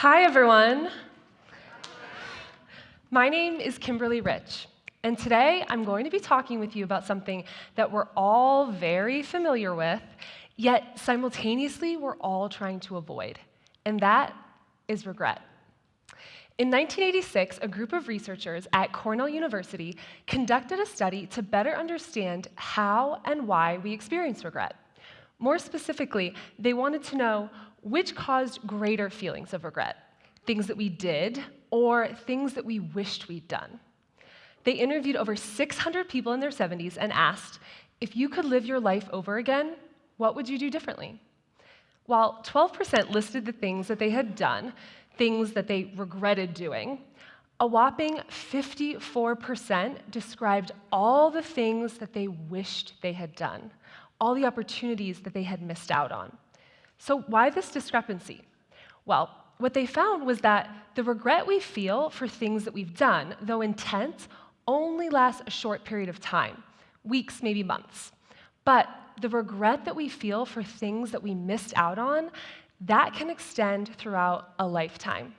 Hi, everyone. My name is Kimberly Rich, and today I'm going to be talking with you about something that we're all very familiar with, yet simultaneously we're all trying to avoid, and that is regret. In 1986, a group of researchers at Cornell University conducted a study to better understand how and why we experience regret. More specifically, they wanted to know which caused greater feelings of regret, things that we did or things that we wished we'd done. They interviewed over 600 people in their 70s and asked, if you could live your life over again, what would you do differently? While 12% listed the things that they had done, things that they regretted doing, a whopping 54% described all the things that they wished they had done, all the opportunities that they had missed out on. So why this discrepancy? Well, what they found was that the regret we feel for things that we've done, though intense, only lasts a short period of time, weeks, maybe months. But the regret that we feel for things that we missed out on, that can extend throughout a lifetime.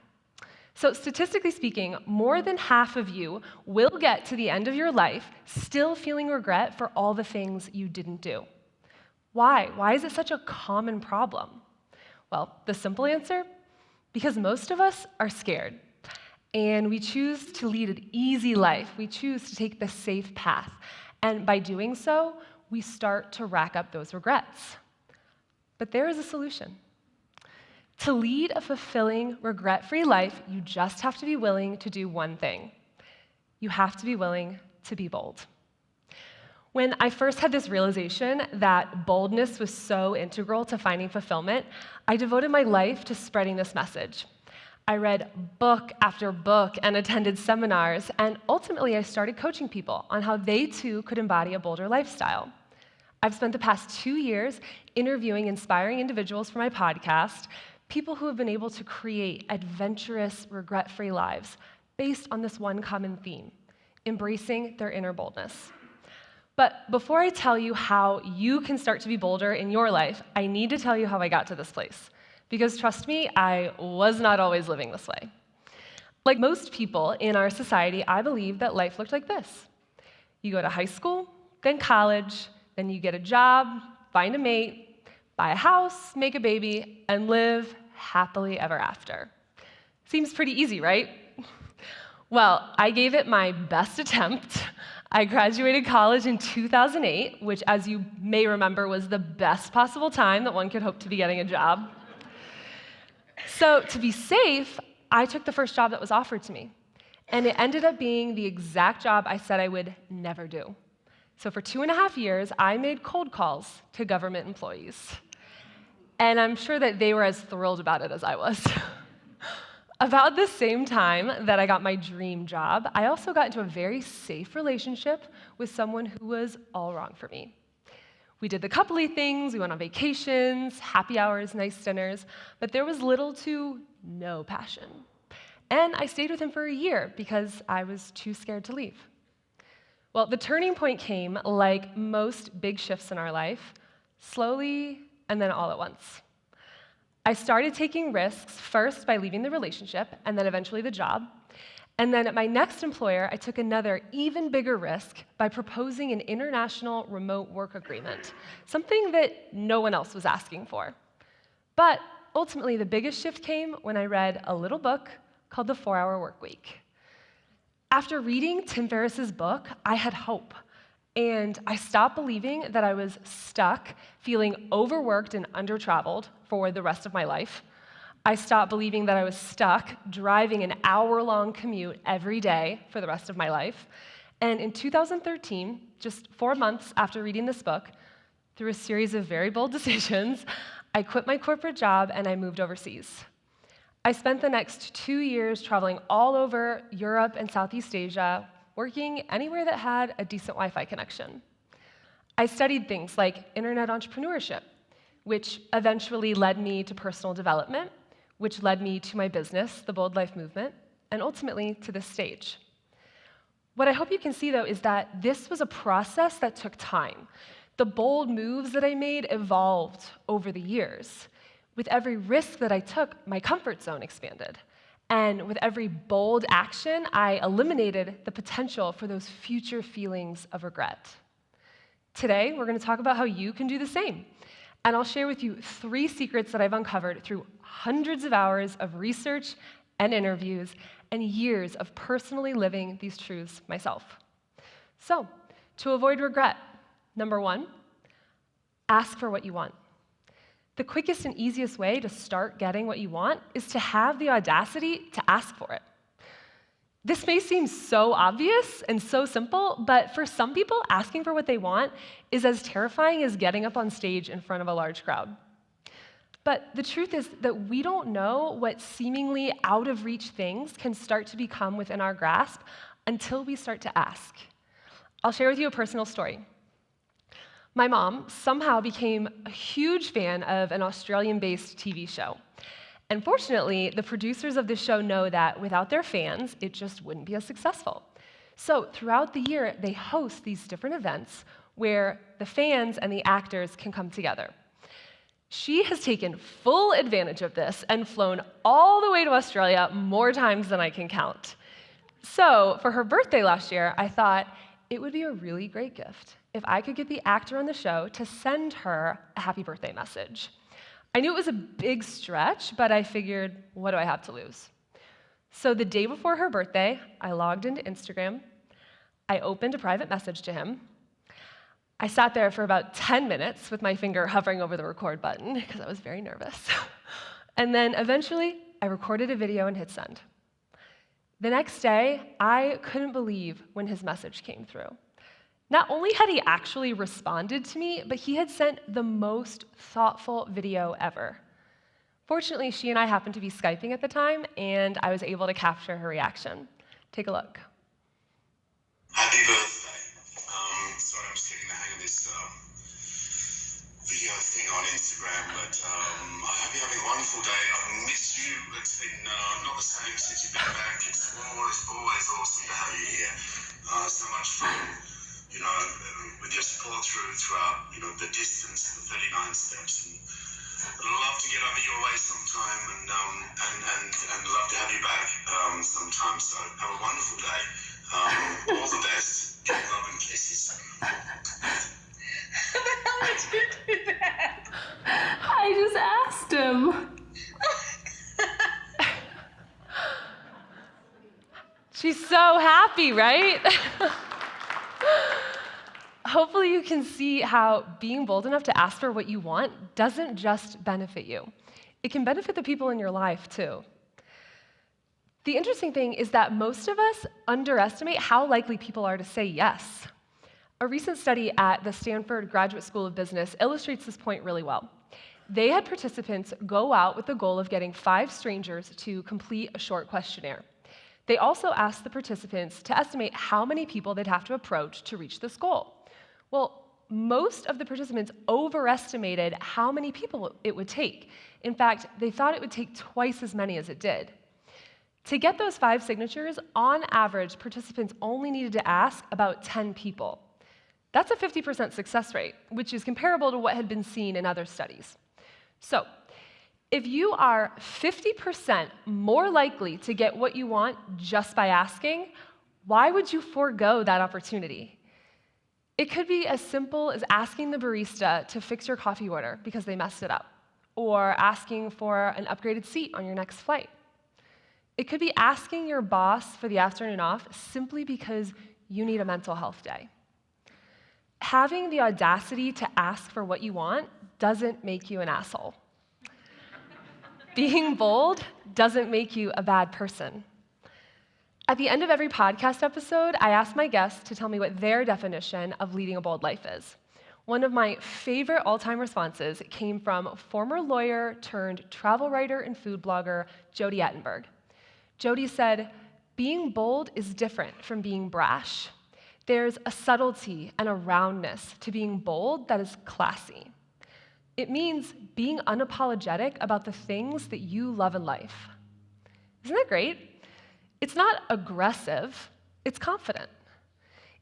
So statistically speaking, more than half of you will get to the end of your life still feeling regret for all the things you didn't do. Why? Why is it such a common problem? Well, the simple answer, because most of us are scared, and we choose to lead an easy life. We choose to take the safe path, and by doing so, we start to rack up those regrets. But there is a solution. To lead a fulfilling, regret-free life, you just have to be willing to do one thing. You have to be willing to be bold. When I first had this realization that boldness was so integral to finding fulfillment, I devoted my life to spreading this message. I read book after book and attended seminars, and ultimately I started coaching people on how they too could embody a bolder lifestyle. I've spent the past 2 years interviewing inspiring individuals for my podcast, people who have been able to create adventurous, regret-free lives based on this one common theme, embracing their inner boldness. But before I tell you how you can start to be bolder in your life, I need to tell you how I got to this place. Because trust me, I was not always living this way. Like most people in our society, I believe that life looked like this. You go to high school, then college, then you get a job, find a mate, buy a house, make a baby, and live happily ever after. Seems pretty easy, right? Well, I gave it my best attempt. I graduated college in 2008, which, as you may remember, was the best possible time that one could hope to be getting a job. So to be safe, I took the first job that was offered to me, and it ended up being the exact job I said I would never do. So for 2.5 years, I made cold calls to government employees, and I'm sure that they were as thrilled about it as I was. About the same time that I got my dream job, I also got into a very safe relationship with someone who was all wrong for me. We did the coupley things, we went on vacations, happy hours, nice dinners, but there was little to no passion. And I stayed with him for a year because I was too scared to leave. Well, the turning point came, like most big shifts in our life, slowly and then all at once. I started taking risks, first by leaving the relationship, and then eventually the job. And then at my next employer, I took another, even bigger risk by proposing an international remote work agreement, something that no one else was asking for. But ultimately, the biggest shift came when I read a little book called The 4-Hour Workweek. After reading Tim Ferriss's book, I had hope. And I stopped believing that I was stuck, feeling overworked and under-traveled for the rest of my life. I stopped believing that I was stuck driving an hour-long commute every day for the rest of my life. And in 2013, just 4 months after reading this book, through a series of very bold decisions, I quit my corporate job and I moved overseas. I spent the next 2 years traveling all over Europe and Southeast Asia, working anywhere that had a decent Wi-Fi connection. I studied things like internet entrepreneurship, which eventually led me to personal development, which led me to my business, the Bold Life Movement, and ultimately to this stage. What I hope you can see, though, is that this was a process that took time. The bold moves that I made evolved over the years. With every risk that I took, my comfort zone expanded. And with every bold action, I eliminated the potential for those future feelings of regret. Today, we're going to talk about how you can do the same. And I'll share with you 3 secrets that I've uncovered through hundreds of hours of research and interviews and years of personally living these truths myself. So, to avoid regret, number 1, ask for what you want. The quickest and easiest way to start getting what you want is to have the audacity to ask for it. This may seem so obvious and so simple, but for some people, asking for what they want is as terrifying as getting up on stage in front of a large crowd. But the truth is that we don't know what seemingly out-of-reach things can start to become within our grasp until we start to ask. I'll share with you a personal story. My mom somehow became a huge fan of an Australian-based TV show. And fortunately, the producers of the show know that without their fans, it just wouldn't be as successful. So throughout the year, they host these different events where the fans and the actors can come together. She has taken full advantage of this and flown all the way to Australia more times than I can count. So for her birthday last year, I thought it would be a really great gift if I could get the actor on the show to send her a happy birthday message. I knew it was a big stretch, but I figured, what do I have to lose? So the day before her birthday, I logged into Instagram. I opened a private message to him. I sat there for about 10 minutes with my finger hovering over the record button because I was very nervous. And then eventually, I recorded a video and hit send. The next day, I couldn't believe when his message came through. Not only had he actually responded to me, but he had sent the most thoughtful video ever. Fortunately, she and I happened to be Skyping at the time, and I was able to capture her reaction. Take a look. Happy birthday. Sorry, I'm just getting the hang of this video thing on Instagram, but I hope you're having a wonderful day. I've missed you. It's been not the same since you've been back. It's always awesome to have you here. So much fun. With your support throughout, the distance, the 39 steps. And I'd love to get over your way sometime and love to have you back sometime. So have a wonderful day. All the best. Love and kisses. How did you do that? I just asked him. She's so happy, right? Hopefully you can see how being bold enough to ask for what you want doesn't just benefit you. It can benefit the people in your life, too. The interesting thing is that most of us underestimate how likely people are to say yes. A recent study at the Stanford Graduate School of Business illustrates this point really well. They had participants go out with the goal of getting 5 strangers to complete a short questionnaire. They also asked the participants to estimate how many people they'd have to approach to reach this goal. Well, most of the participants overestimated how many people it would take. In fact, they thought it would take twice as many as it did. To get those 5 signatures, on average, participants only needed to ask about 10 people. That's a 50% success rate, which is comparable to what had been seen in other studies. So, if you are 50% more likely to get what you want just by asking, why would you forego that opportunity? It could be as simple as asking the barista to fix your coffee order because they messed it up, or asking for an upgraded seat on your next flight. It could be asking your boss for the afternoon off simply because you need a mental health day. Having the audacity to ask for what you want doesn't make you an asshole. Being bold doesn't make you a bad person. At the end of every podcast episode, I ask my guests to tell me what their definition of leading a bold life is. One of my favorite all-time responses came from former lawyer turned travel writer and food blogger Jody Ettenberg. Jody said, "Being bold is different from being brash. There's a subtlety and a roundness to being bold that is classy. It means being unapologetic about the things that you love in life." Isn't that great? It's not aggressive, it's confident.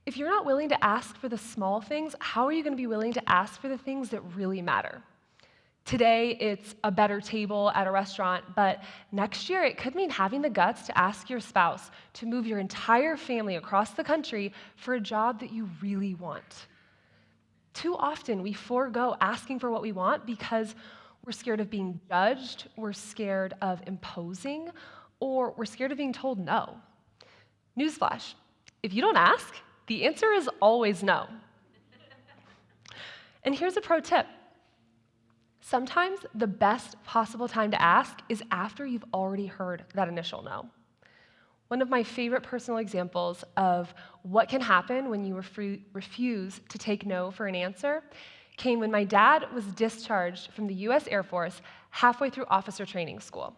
If you're not willing to ask for the small things, how are you going to be willing to ask for the things that really matter? Today, it's a better table at a restaurant, but next year it could mean having the guts to ask your spouse to move your entire family across the country for a job that you really want. Too often, we forego asking for what we want because we're scared of being judged, we're scared of imposing, or we're scared of being told no. Newsflash, if you don't ask, the answer is always no. And here's a pro tip. Sometimes the best possible time to ask is after you've already heard that initial no. One of my favorite personal examples of what can happen when you refuse to take no for an answer came when my dad was discharged from the US Air Force halfway through officer training school.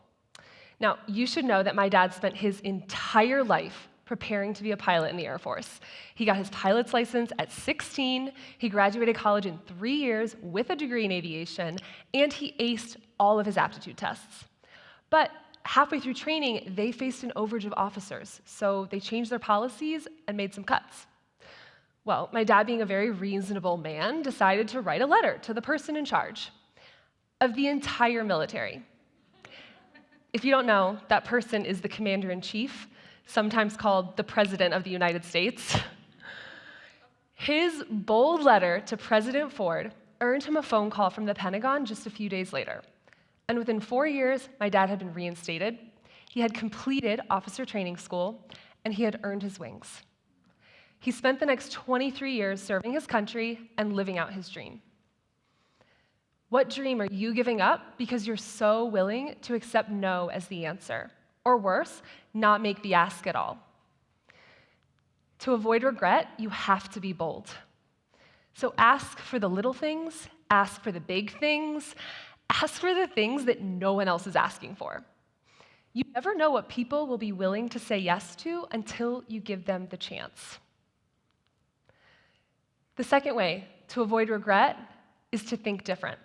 Now, you should know that my dad spent his entire life preparing to be a pilot in the Air Force. He got his pilot's license at 16, he graduated college in 3 years with a degree in aviation, and he aced all of his aptitude tests. But halfway through training, they faced an overage of officers, so they changed their policies and made some cuts. Well, my dad, being a very reasonable man, decided to write a letter to the person in charge of the entire military. If you don't know, that person is the commander-in-chief, sometimes called the President of the United States. His bold letter to President Ford earned him a phone call from the Pentagon just a few days later. And within 4 years, my dad had been reinstated, he had completed officer training school, and he had earned his wings. He spent the next 23 years serving his country and living out his dream. What dream are you giving up because you're so willing to accept no as the answer? Or worse, not make the ask at all? To avoid regret, you have to be bold. So ask for the little things, ask for the big things, ask for the things that no one else is asking for. You never know what people will be willing to say yes to until you give them the chance. The second way to avoid regret is to think different.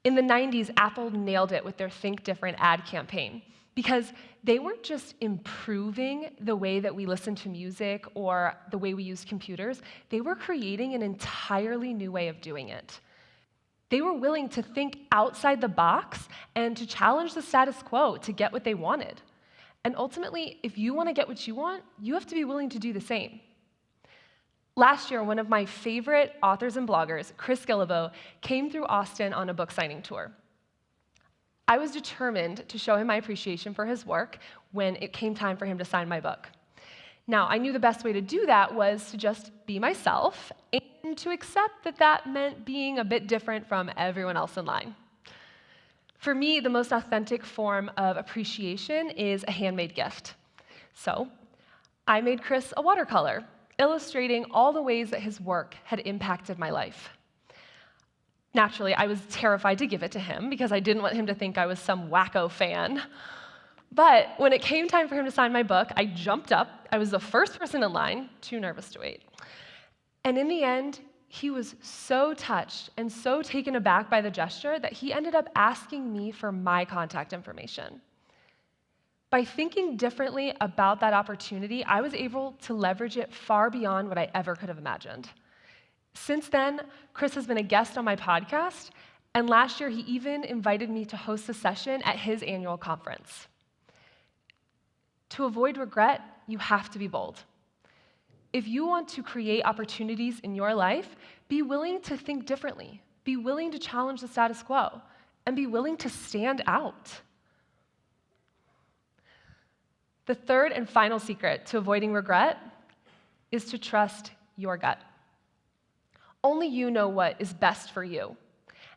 In the 90s, Apple nailed it with their Think Different ad campaign because they weren't just improving the way that we listen to music or the way we use computers, they were creating an entirely new way of doing it. They were willing to think outside the box and to challenge the status quo to get what they wanted. And ultimately, if you want to get what you want, you have to be willing to do the same. Last year, one of my favorite authors and bloggers, Chris Guillebeau, came through Austin on a book signing tour. I was determined to show him my appreciation for his work when it came time for him to sign my book. Now, I knew the best way to do that was to just be myself and to accept that that meant being a bit different from everyone else in line. For me, the most authentic form of appreciation is a handmade gift. So, I made Chris a watercolor, illustrating all the ways that his work had impacted my life. Naturally, I was terrified to give it to him because I didn't want him to think I was some wacko fan. But when it came time for him to sign my book, I jumped up. I was the first person in line, too nervous to wait. And in the end, he was so touched and so taken aback by the gesture that he ended up asking me for my contact information. By thinking differently about that opportunity, I was able to leverage it far beyond what I ever could have imagined. Since then, Chris has been a guest on my podcast, and last year he even invited me to host a session at his annual conference. To avoid regret, you have to be bold. If you want to create opportunities in your life, be willing to think differently, be willing to challenge the status quo, and be willing to stand out. The third and final secret to avoiding regret is to trust your gut. Only you know what is best for you.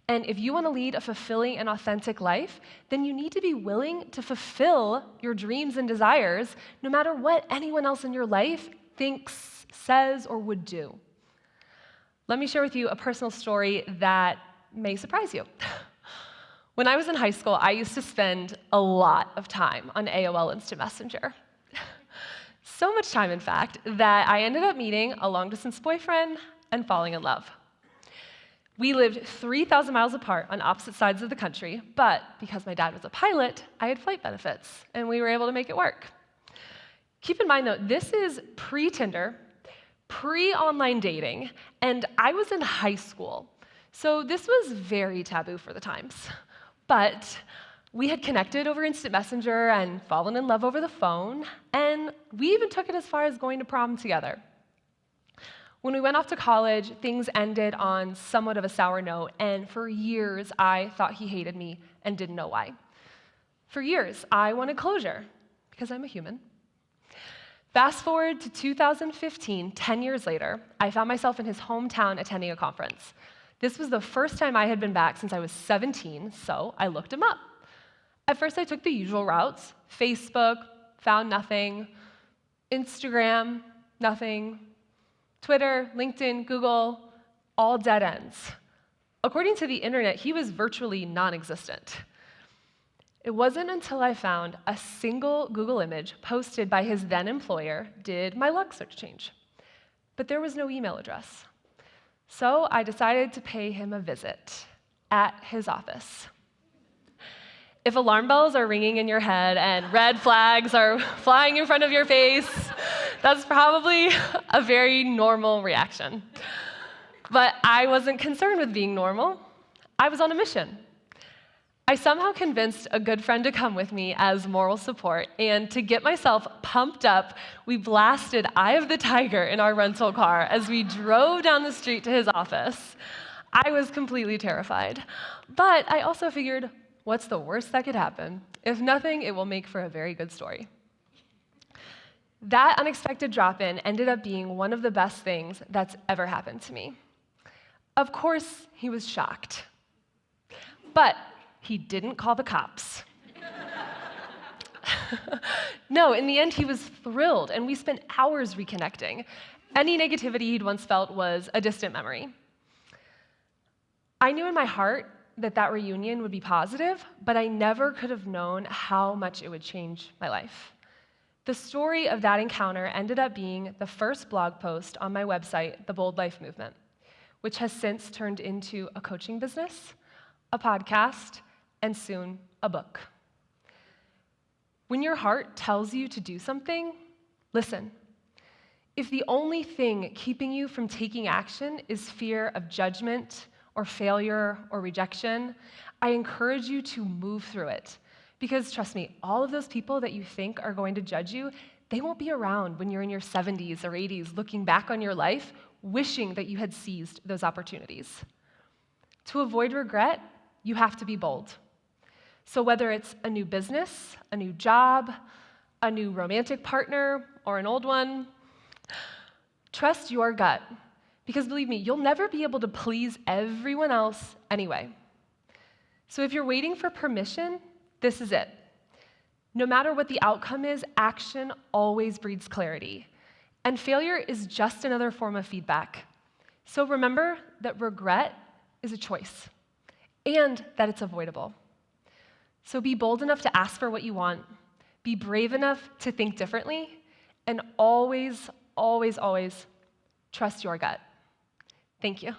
And if you want to lead a fulfilling and authentic life, then you need to be willing to fulfill your dreams and desires no matter what anyone else in your life thinks, says, or would do. Let me share with you a personal story that may surprise you. When I was in high school, I used to spend a lot of time on AOL Instant Messenger. So much time, in fact, that I ended up meeting a long-distance boyfriend and falling in love. We lived 3,000 miles apart on opposite sides of the country, but because my dad was a pilot, I had flight benefits, and we were able to make it work. Keep in mind, though, this is pre-Tinder, pre-online dating, and I was in high school. So this was very taboo for the times. But we had connected over Instant Messenger and fallen in love over the phone, and we even took it as far as going to prom together. When we went off to college, things ended on somewhat of a sour note, and for years I thought he hated me and didn't know why. For years, I wanted closure, because I'm a human. Fast forward to 2015, 10 years later, I found myself in his hometown attending a conference. This was the first time I had been back since I was 17, so I looked him up. At first, I took the usual routes: Facebook, found nothing; Instagram, nothing; Twitter, LinkedIn, Google, all dead ends. According to the internet, he was virtually non-existent. It wasn't until I found a single Google image posted by his then employer did my luck start to change. But there was no email address. So I decided to pay him a visit at his office. If alarm bells are ringing in your head and red flags are flying in front of your face, that's probably a very normal reaction. But I wasn't concerned with being normal. I was on a mission. I somehow convinced a good friend to come with me as moral support, and to get myself pumped up, we blasted Eye of the Tiger in our rental car as we drove down the street to his office. I was completely terrified, but I also figured, what's the worst that could happen? If nothing, it will make for a very good story. That unexpected drop-in ended up being one of the best things that's ever happened to me. Of course, he was shocked, but he didn't call the cops. No, in the end, he was thrilled, and we spent hours reconnecting. Any negativity he'd once felt was a distant memory. I knew in my heart that that reunion would be positive, but I never could have known how much it would change my life. The story of that encounter ended up being the first blog post on my website, The Bold Life Movement, which has since turned into a coaching business, a podcast, and soon a book. When your heart tells you to do something, listen. If the only thing keeping you from taking action is fear of judgment or failure or rejection, I encourage you to move through it. Because trust me, all of those people that you think are going to judge you, they won't be around when you're in your 70s or 80s looking back on your life, wishing that you had seized those opportunities. To avoid regret, you have to be bold. So whether it's a new business, a new job, a new romantic partner, or an old one, trust your gut. Because believe me, you'll never be able to please everyone else anyway. So if you're waiting for permission, this is it. No matter what the outcome is, action always breeds clarity. And failure is just another form of feedback. So remember that regret is a choice, and that it's avoidable. So be bold enough to ask for what you want, be brave enough to think differently, and always, always, always trust your gut. Thank you.